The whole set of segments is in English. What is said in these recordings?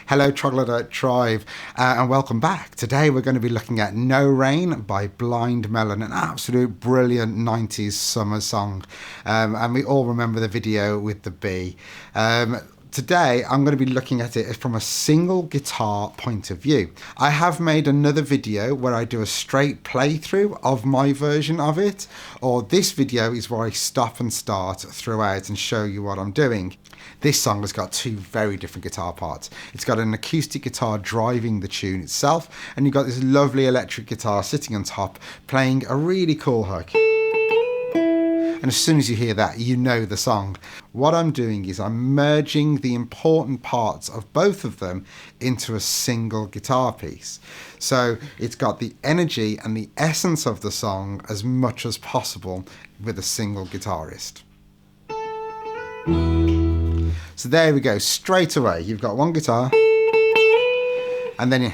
Hello Troglodyte Tribe and welcome back. Today we're going to be looking at No Rain by Blind Melon, an absolute brilliant 90s summer song, and we all remember the video with the bee. Today I'm going to be looking at it from a single guitar point of view. I have made another video where I do a straight playthrough of my version of it, or this video is where I stop and start throughout and show you what I'm doing. This song has got two very different guitar parts. It's got an acoustic guitar driving the tune itself, and you've got this lovely electric guitar sitting on top playing a really cool hook. And as soon as you hear that, you know the song. What I'm doing is I'm merging the important parts of both of them into a single guitar piece. So it's got the energy and the essence of the song as much as possible with a single guitarist. So there we go, straight away. You've got one guitar, and then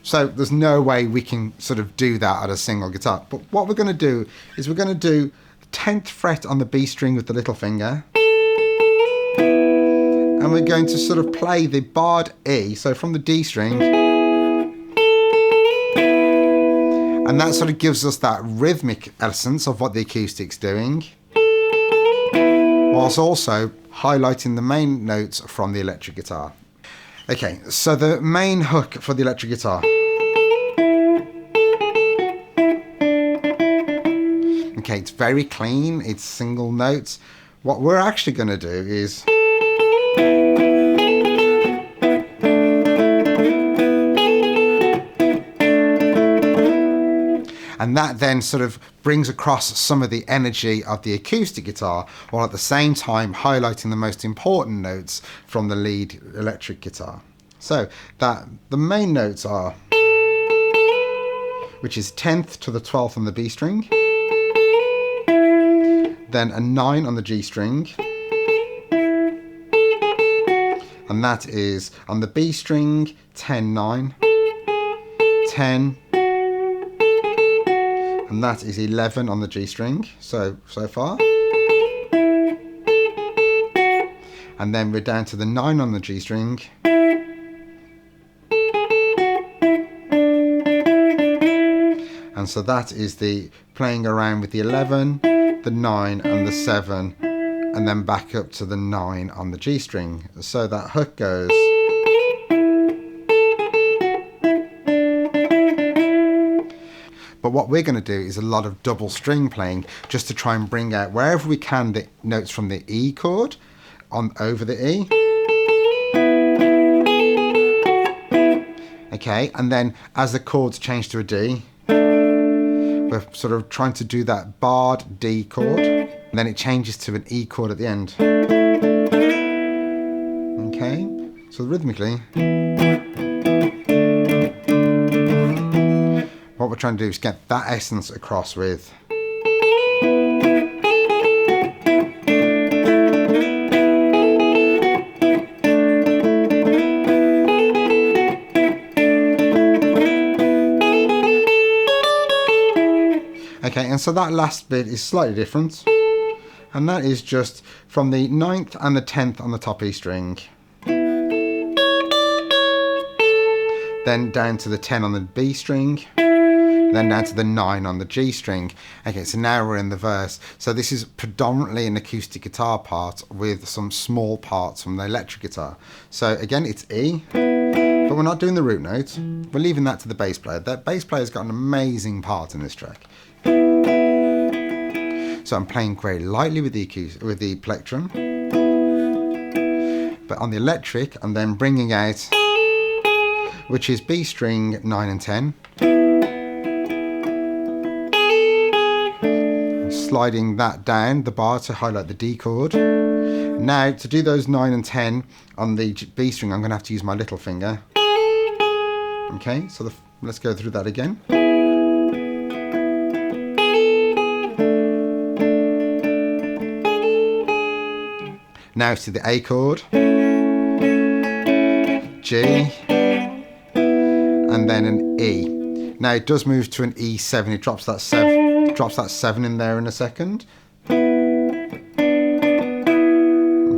so there's no way we can sort of do that at a single guitar. But what we're going to do is we're going to do the 10th fret on the B string with the little finger, and we're going to sort of play the barred E, so from the D string, and that sort of gives us that rhythmic essence of what the acoustic's doing, whilst also highlighting the main notes from the electric guitar. Okay, so the main hook for the electric guitar. Okay, it's very clean, it's single notes. What we're actually going to do is and that then sort of brings across some of the energy of the acoustic guitar, while at the same time highlighting the most important notes from the lead electric guitar. So that the main notes are, which is 10th to the 12th on the B string, then a 9 on the G string, and that is on the B string 10, 9, 10, and that is 11 on the G string, so far. And then we're down to the 9 on the G string. And so that is the playing around with the 11, the 9 and the 7, and then back up to the 9 on the G string. So that hook goes. But what we're going to do is a lot of double string playing, just to try and bring out wherever we can the notes from the E chord on over the E. Okay, and then as the chords change to a D, we're sort of trying to do that barred D chord, and then it changes to an E chord at the end. Okay, so rhythmically, what we're trying to do is get that essence across with. Okay, and so that last bit is slightly different, and that is just from the 9th and the 10th on the top E string, then down to the 10 on the B string, then down to the 9 on the G string. Okay, so now we're in the verse. So this is predominantly an acoustic guitar part with some small parts from the electric guitar. So again, it's E, but we're not doing the root note. We're leaving that to the bass player. That bass player's got an amazing part in this track. So I'm playing very lightly with the plectrum, but on the electric I'm then bringing out, which is B string 9 and 10, sliding that down the bar to highlight the D chord. Now to do those 9 and 10 on the B string, I'm going to have to use my little finger. Okay, so let's go through that again. Now to the A chord, G, and then an E. Now it does move to an E7. It drops that 7 in there in a second.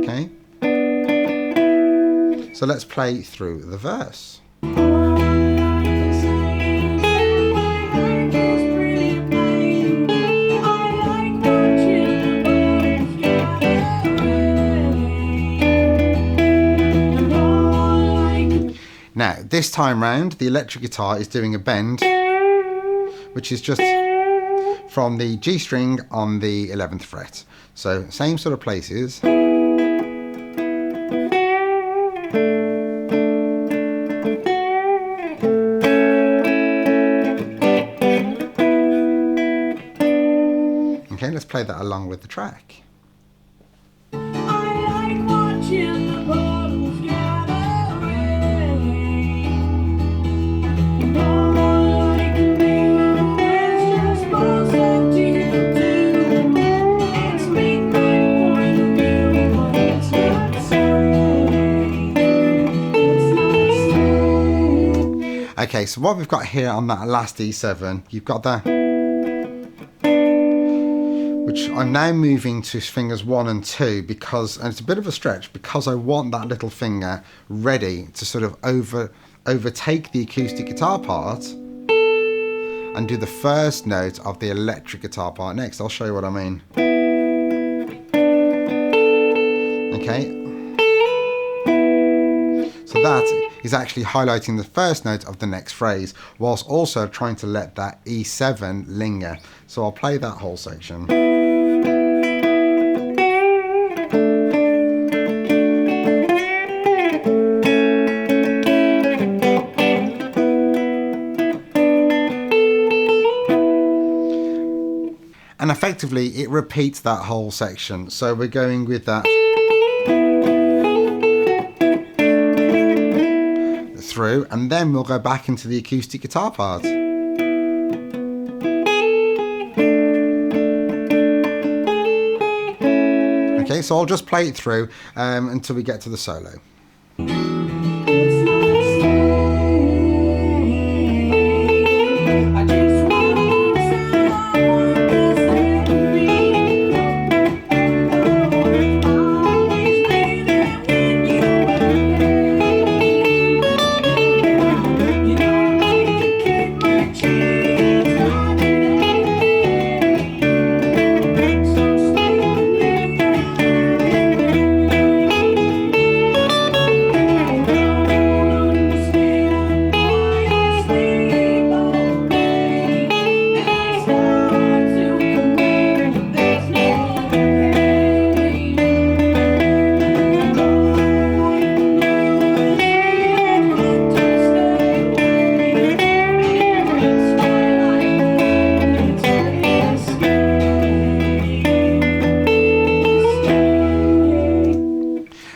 Okay. So let's play through the verse. Now, this time round, the electric guitar is doing a bend, which is just from the G string on the 11th fret. So, same sort of places. Okay, let's play that along with the track. Okay, so what we've got here on that last E7, you've got that, which I'm now moving to fingers 1 and 2 because, and it's a bit of a stretch, because I want that little finger ready to sort of overtake the acoustic guitar part and do the first note of the electric guitar part next. I'll show you what I mean. Okay. So that is actually highlighting the first note of the next phrase, whilst also trying to let that E7 linger. So I'll play that whole section. And effectively, it repeats that whole section. So we're going with that through, and then we'll go back into the acoustic guitar part. Okay, so I'll just play it through until we get to the solo.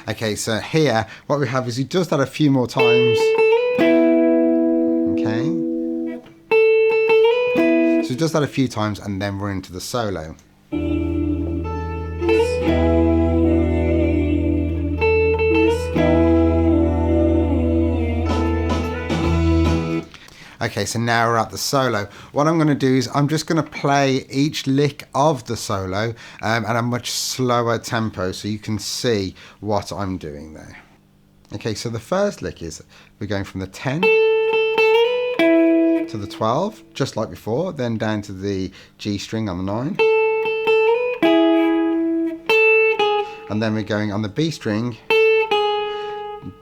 Okay, so here what we have is he does that a few more times. Okay. So he does that a few times and then we're into the solo. Okay, so now we're at the solo. What I'm going to do is I'm just going to play each lick of the solo at a much slower tempo so you can see what I'm doing there. Okay, so the first lick is we're going from the 10 to the 12, just like before, then down to the G string on the 9. And then we're going on the B string,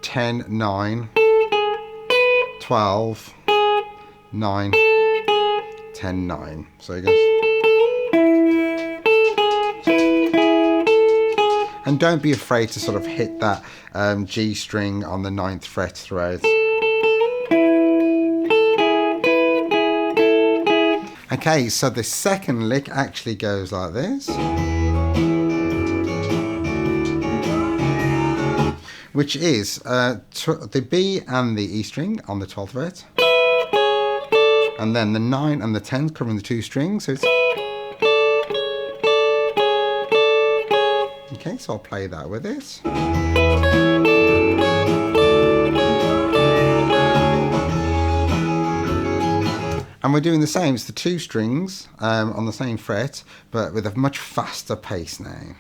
10, 9, 12, 9, 10, 9. So it goes. And don't be afraid to sort of hit that G string on the 9th fret throughout. Okay, so the second lick actually goes like this, which is the B and the E string on the 12th fret. And then the 9 and the 10 covering the 2 strings. So it's okay, so I'll play that with it. And we're doing the same. It's the 2 strings on the same fret, but with a much faster pace now.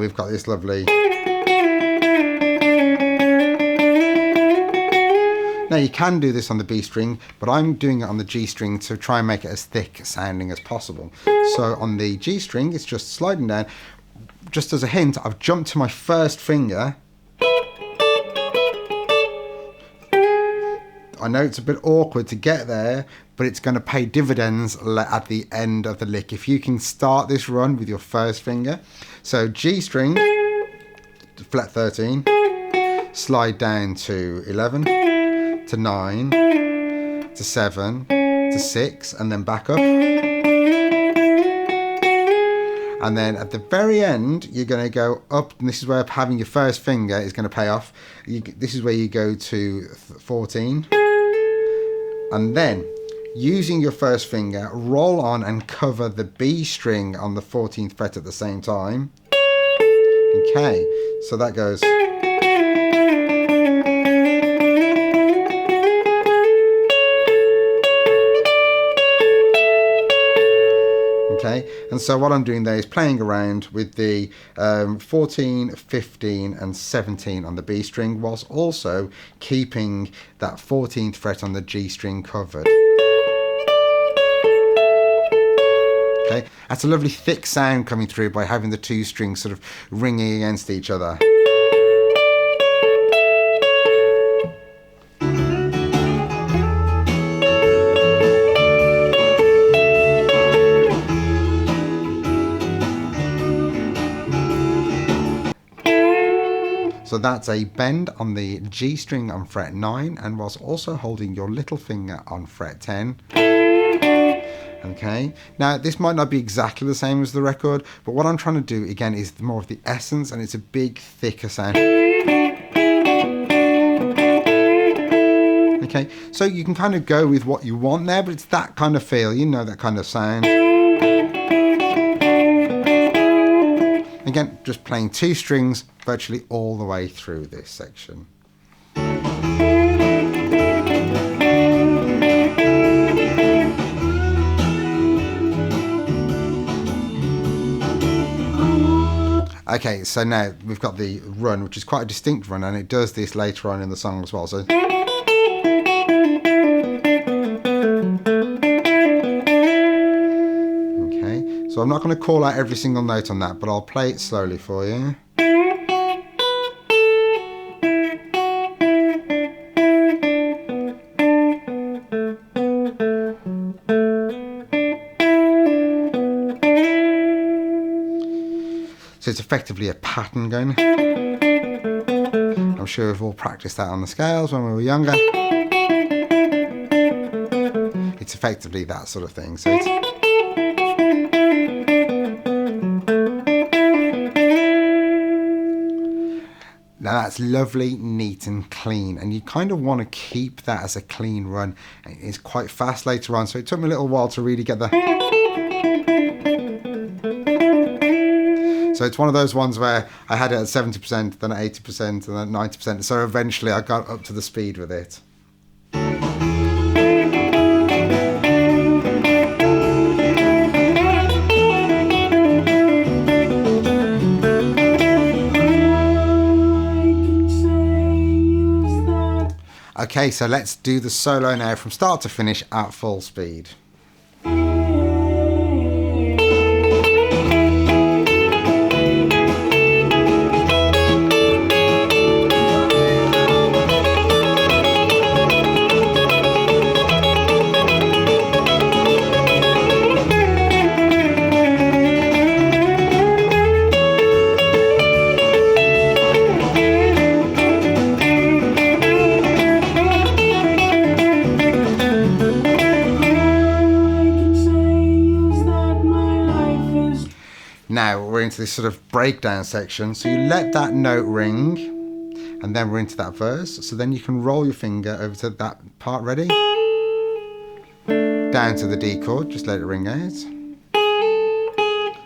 we've got this lovely... Now you can do this on the B string, but I'm doing it on the G string to try and make it as thick sounding as possible. So on the G string, it's just sliding down. Just as a hint, I've jumped to my first finger. I know it's a bit awkward to get there, but it's going to pay dividends at the end of the lick if you can start this run with your first finger. So G string, flat 13, slide down to 11, to 9, to 7, to 6, and then back up. And then at the very end, you're going to go up, and this is where having your first finger is going to pay off. This is where you go to 14. And then, using your first finger, roll on and cover the B string on the 14th fret at the same time. Okay, so that goes... Okay, and so what I'm doing there is playing around with the 14, 15 and 17 on the B string, whilst also keeping that 14th fret on the G string covered. Okay, that's a lovely thick sound coming through by having the two strings sort of ringing against each other. So that's a bend on the G string on fret 9, and whilst also holding your little finger on fret 10. Okay, now this might not be exactly the same as the record, but what I'm trying to do again is more of the essence, and it's a big, thicker sound. Okay, so you can kind of go with what you want there, but it's that kind of feel, you know, that kind of sound. Again, just playing two strings virtually all the way through this section. Okay, so now we've got the run, which is quite a distinct run, and it does this later on in the song as well. So. So I'm not going to call out every single note on that, but I'll play it slowly for you. So it's effectively a pattern going. I'm sure we've all practiced that on the scales when we were younger. It's effectively that sort of thing. So it's... Now that's lovely, neat and clean, and you kind of want to keep that as a clean run. It's quite fast later on, so it took me a little while to really get the... So it's one of those ones where I had it at 70%, then at 80%, and then 90%, so eventually I got up to the speed with it. Okay, so let's do the solo now from start to finish at full speed. Now we're into this sort of breakdown section, so you let that note ring, and then we're into that verse, so then you can roll your finger over to that part. Ready? Down to the D chord, just let it ring out.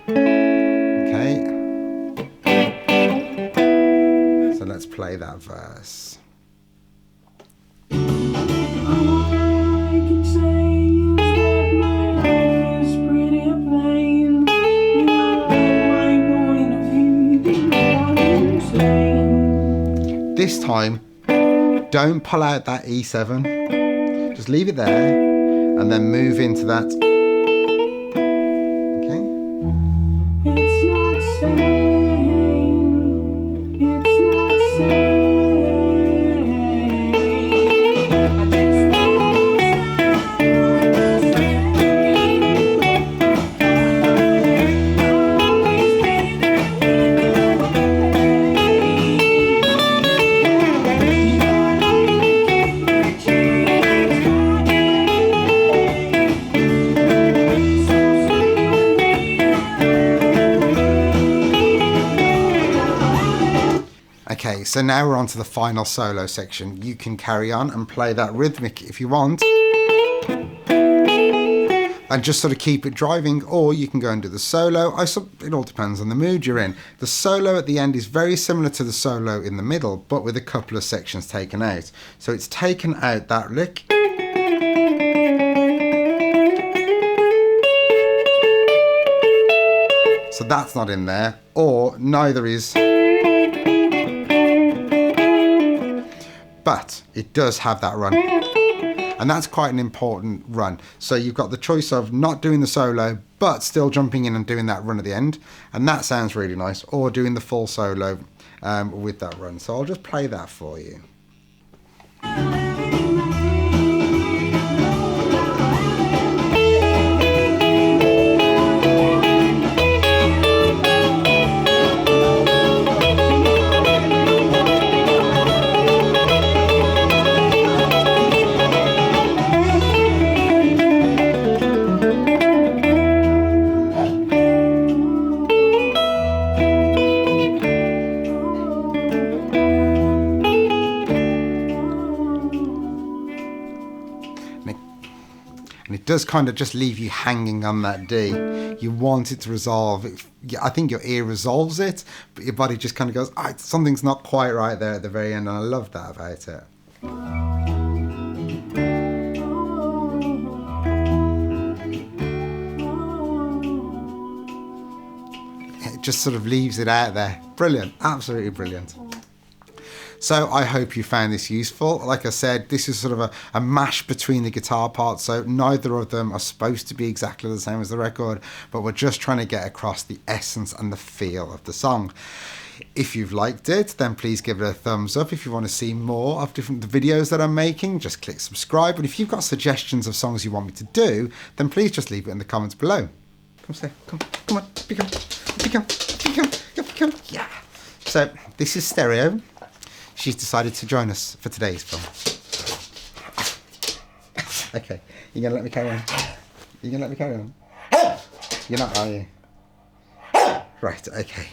Okay. So let's play that verse. This time, don't pull out that E7. Just leave it there and then move into that. Okay. It's not same. It's not same. Okay, so now we're on to the final solo section. You can carry on and play that rhythmic if you want. And just sort of keep it driving, or you can go and do the solo. It all depends on the mood you're in. The solo at the end is very similar to the solo in the middle, but with a couple of sections taken out. So it's taken out that lick. So that's not in there, or neither is. But it does have that run, and that's quite an important run. So you've got the choice of not doing the solo but still jumping in and doing that run at the end, and that sounds really nice, or doing the full solo with that run. So I'll just play that for you. And it does kind of just leave you hanging on that D. You want it to resolve. I think your ear resolves it, but your body just kind of goes, oh, something's not quite right there at the very end, and I love that about it. It just sort of leaves it out there. Brilliant, absolutely brilliant. So I hope you found this useful. Like I said, this is sort of a mash between the guitar parts, so neither of them are supposed to be exactly the same as the record, but we're just trying to get across the essence and the feel of the song. If you've liked it, then please give it a thumbs up. If you want to see more of the videos that I'm making, just click subscribe. And if you've got suggestions of songs you want me to do, then please just leave it in the comments below. Come stay, come on, become, yeah. So this is Stereo. She's decided to join us for today's film. Okay, you're gonna let me carry on? You're gonna let me carry on? You're not, are you? Right, okay.